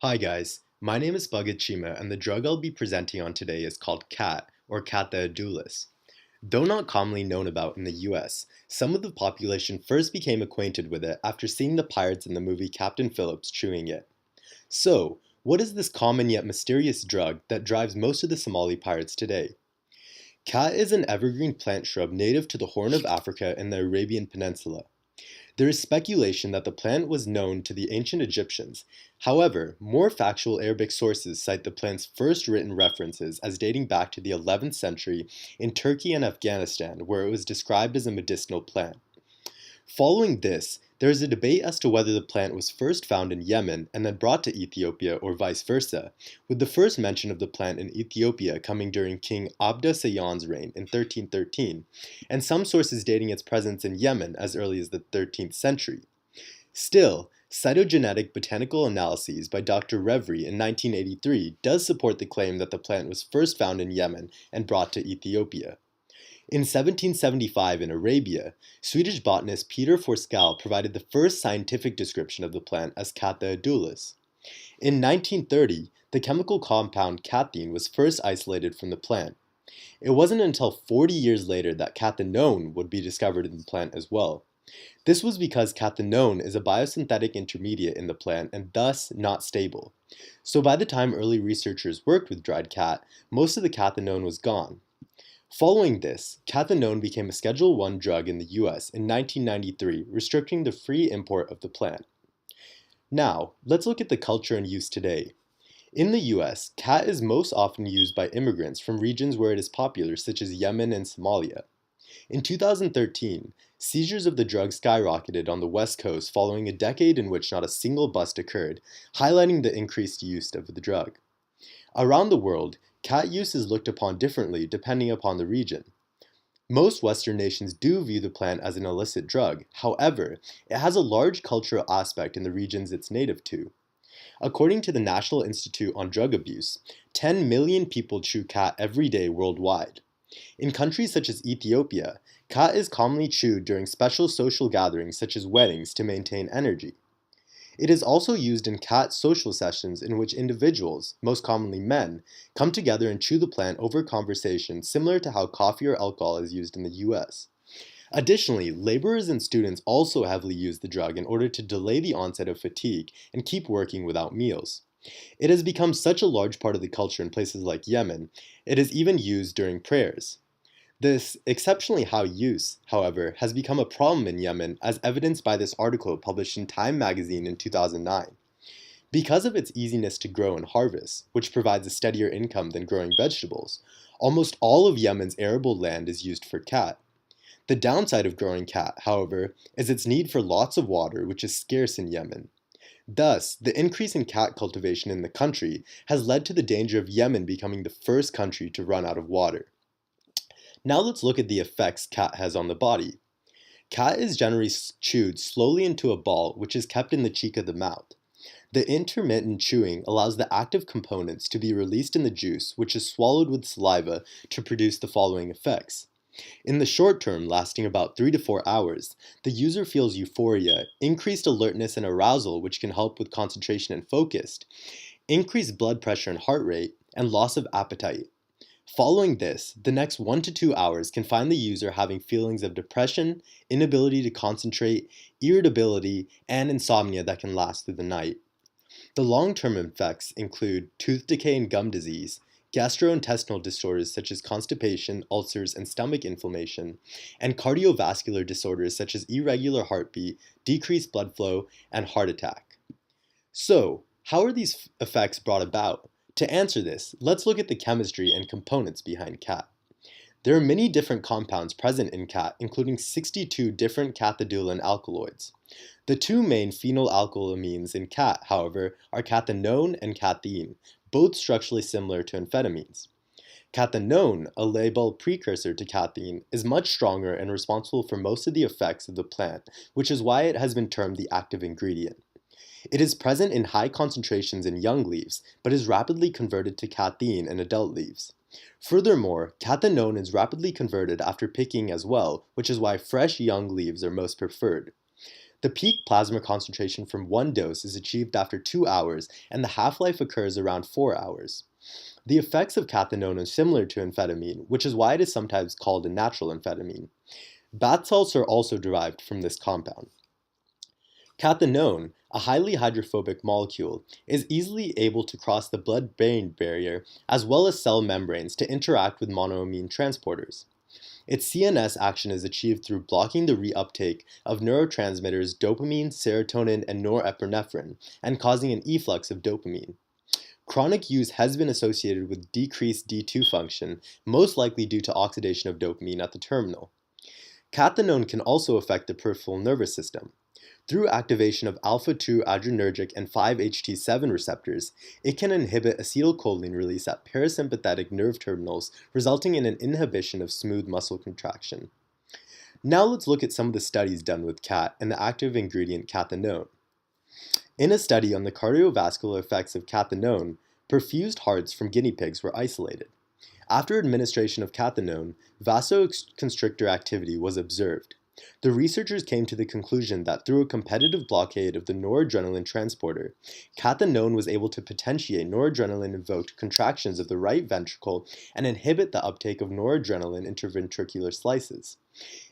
Hi guys, my name is BhagatCheema and the drug I'll be presenting on today is called CAT or Catha edulis. Though not commonly known about in the US, some of the population first became acquainted with it after seeing the pirates in the movie Captain Phillips chewing it. So, what is this common yet mysterious drug that drives most of the Somali pirates today? Cat is an evergreen plant shrub native to the Horn of Africa and the Arabian Peninsula. There is speculation that the plant was known to the ancient Egyptians. However, more factual Arabic sources cite the plant's first written references as dating back to the 11th century in Turkey and Afghanistan, where it was described as a medicinal plant. Following this, there is a debate as to whether the plant was first found in Yemen and then brought to Ethiopia or vice versa, with the first mention of the plant in Ethiopia coming during King Abda Sayyan's reign in 1313, and some sources dating its presence in Yemen as early as the 13th century. Still, cytogenetic botanical analyses by Dr. Revry in 1983 does support the claim that the plant was first found in Yemen and brought to Ethiopia. In 1775 in Arabia, Swedish botanist Peter Forsskål provided the first scientific description of the plant as Catha edulis. In 1930, the chemical compound cathine was first isolated from the plant. It wasn't until 40 years later that cathinone would be discovered in the plant as well. This was because cathinone is a biosynthetic intermediate in the plant and thus not stable. So by the time early researchers worked with dried cat, most of the cathinone was gone. Following this, cathinone became a Schedule I drug in the US in 1993, restricting the free import of the plant. Now, let's look at the culture and use today. In the US, cat is most often used by immigrants from regions where it is popular, such as Yemen and Somalia. In 2013, seizures of the drug skyrocketed on the West Coast following a decade in which not a single bust occurred, highlighting the increased use of the drug. Around the world, cat use is looked upon differently depending upon the region. Most Western nations do view the plant as an illicit drug. However, it has a large cultural aspect in the regions it's native to. According to the National Institute on Drug Abuse, 10 million people chew cat every day worldwide. In countries such as Ethiopia, cat is commonly chewed during special social gatherings such as weddings to maintain energy. It is also used in cat social sessions in which individuals, most commonly men, come together and chew the plant over conversation similar to how coffee or alcohol is used in the US. Additionally, laborers and students also heavily use the drug in order to delay the onset of fatigue and keep working without meals. It has become such a large part of the culture in places like Yemen, it is even used during prayers. This exceptionally high use, however, has become a problem in Yemen as evidenced by this article published in Time magazine in 2009. Because of its easiness to grow and harvest, which provides a steadier income than growing vegetables, almost all of Yemen's arable land is used for cat. The downside of growing cat, however, is its need for lots of water, which is scarce in Yemen. Thus, the increase in cat cultivation in the country has led to the danger of Yemen becoming the first country to run out of water. Now let's look at the effects cat has on the body. Cat is generally chewed slowly into a ball, which is kept in the cheek of the mouth. The intermittent chewing allows the active components to be released in the juice, which is swallowed with saliva to produce the following effects. In the short term, lasting about 3 to 4 hours, the user feels euphoria, increased alertness and arousal, which can help with concentration and focus, increased blood pressure and heart rate, and loss of appetite. Following this, the next 1 to 2 hours can find the user having feelings of depression, inability to concentrate, irritability, and insomnia that can last through the night. The long-term effects include tooth decay and gum disease, gastrointestinal disorders such as constipation, ulcers, and stomach inflammation, and cardiovascular disorders such as irregular heartbeat, decreased blood flow, and heart attack. So, how are these effects brought about? To answer this, let's look at the chemistry and components behind cat. There are many different compounds present in cat, including 62 different cathedulin alkaloids. The two main phenylalkylamines in cat, however, are cathinone and cathine, both structurally similar to amphetamines. Cathinone, a labile precursor to cathine, is much stronger and responsible for most of the effects of the plant, which is why it has been termed the active ingredient. It is present in high concentrations in young leaves, but is rapidly converted to cathine in adult leaves. Furthermore, cathinone is rapidly converted after picking as well, which is why fresh young leaves are most preferred. The peak plasma concentration from one dose is achieved after 2 hours, and the half-life occurs around 4 hours. The effects of cathinone are similar to amphetamine, which is why it is sometimes called a natural amphetamine. Bath salts are also derived from this compound. Cathinone, a highly hydrophobic molecule, is easily able to cross the blood-brain barrier as well as cell membranes to interact with monoamine transporters. Its CNS action is achieved through blocking the reuptake of neurotransmitters dopamine, serotonin, and norepinephrine, and causing an efflux of dopamine. Chronic use has been associated with decreased D2 function, most likely due to oxidation of dopamine at the terminal. Cathinone can also affect the peripheral nervous system. Through activation of alpha-2 adrenergic and 5-HT7 receptors, it can inhibit acetylcholine release at parasympathetic nerve terminals, resulting in an inhibition of smooth muscle contraction. Now let's look at some of the studies done with cat and the active ingredient cathinone. In a study on the cardiovascular effects of cathinone, perfused hearts from guinea pigs were isolated. After administration of cathinone, vasoconstrictor activity was observed. The researchers came to the conclusion that through a competitive blockade of the noradrenaline transporter, cathinone was able to potentiate noradrenaline-invoked contractions of the right ventricle and inhibit the uptake of noradrenaline interventricular slices.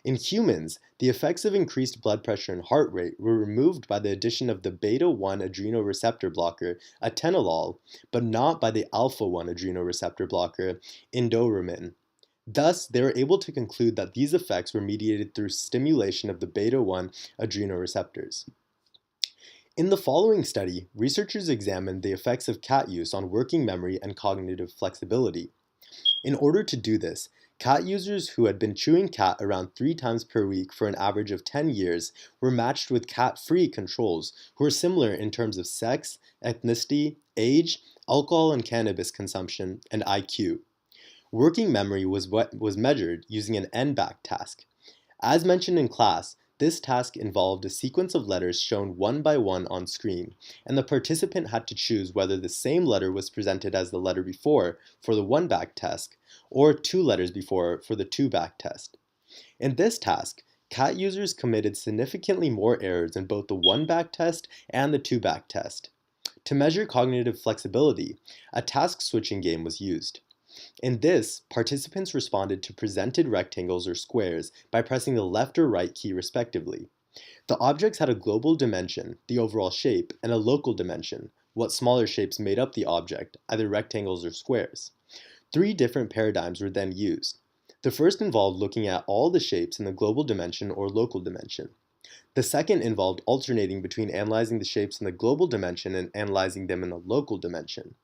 In humans, the effects of increased blood pressure and heart rate were removed by the addition of the beta-1 adrenoreceptor blocker, atenolol, but not by the alpha-1 adrenoreceptor blocker, indoramin. Thus, they were able to conclude that these effects were mediated through stimulation of the beta-1 adrenoreceptors. In the following study, researchers examined the effects of cat use on working memory and cognitive flexibility. In order to do this, cat users who had been chewing cat around 3 times per week for an average of 10 years were matched with cat-free controls who were similar in terms of sex, ethnicity, age, alcohol and cannabis consumption, and IQ. Working memory was measured using an NBAC task. As mentioned in class, this task involved a sequence of letters shown one by one on screen, and the participant had to choose whether the same letter was presented as the letter before for the one-back test, or 2 letters before for the two-back test. In this task, cat users committed significantly more errors in both the one-back test and the two-back test. To measure cognitive flexibility, a task switching game was used. In this, participants responded to presented rectangles or squares by pressing the left or right key respectively. The objects had a global dimension, the overall shape, and a local dimension, what smaller shapes made up the object, either rectangles or squares. 3 different paradigms were then used. The first involved looking at all the shapes in the global dimension or local dimension. The second involved alternating between analyzing the shapes in the global dimension and analyzing them in the local dimension.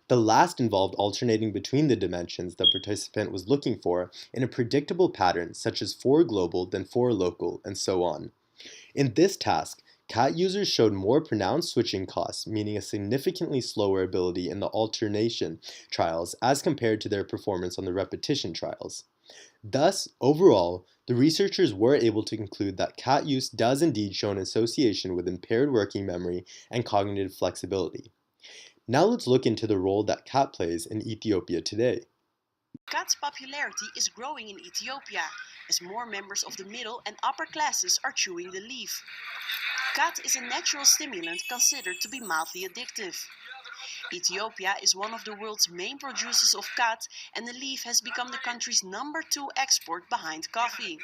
The last involved alternating between the dimensions the participant was looking for in a predictable pattern such as 4 global, then 4 local, and so on. In this task, cat users showed more pronounced switching costs, meaning a significantly slower ability in the alternation trials as compared to their performance on the repetition trials. Thus, overall, the researchers were able to conclude that cat use does indeed show an association with impaired working memory and cognitive flexibility. Now let's look into the role that cat plays in Ethiopia today. Cat's popularity is growing in Ethiopia as more members of the middle and upper classes are chewing the leaf. Cat is a natural stimulant considered to be mildly addictive. Ethiopia is one of the world's main producers of cat, and the leaf has become the country's #2 export behind coffee.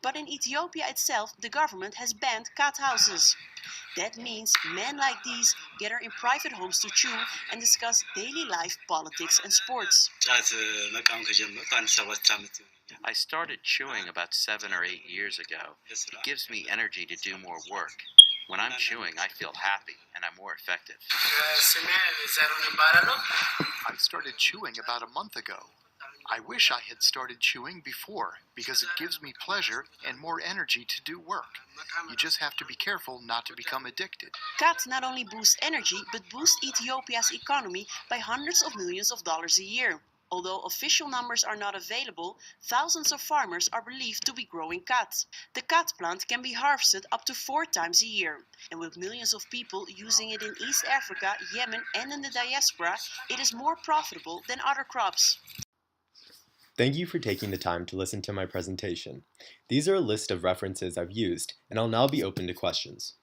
But in Ethiopia itself, the government has banned cat houses. That means men like these gather in private homes to chew and discuss daily life, politics, and sports. I started chewing about 7 or 8 years ago. It gives me energy to do more work. When I'm chewing, I feel happy and I'm more effective. I started chewing about a month ago. I wish I had started chewing before because it gives me pleasure and more energy to do work. You just have to be careful not to become addicted. Cat not only boosts energy, but boosts Ethiopia's economy by hundreds of millions of dollars a year. Although official numbers are not available, thousands of farmers are believed to be growing cat. The cat plant can be harvested up to 4 times a year, and with millions of people using it in East Africa, Yemen, and in the diaspora, it is more profitable than other crops. Thank you for taking the time to listen to my presentation. These are a list of references I've used, and I'll now be open to questions.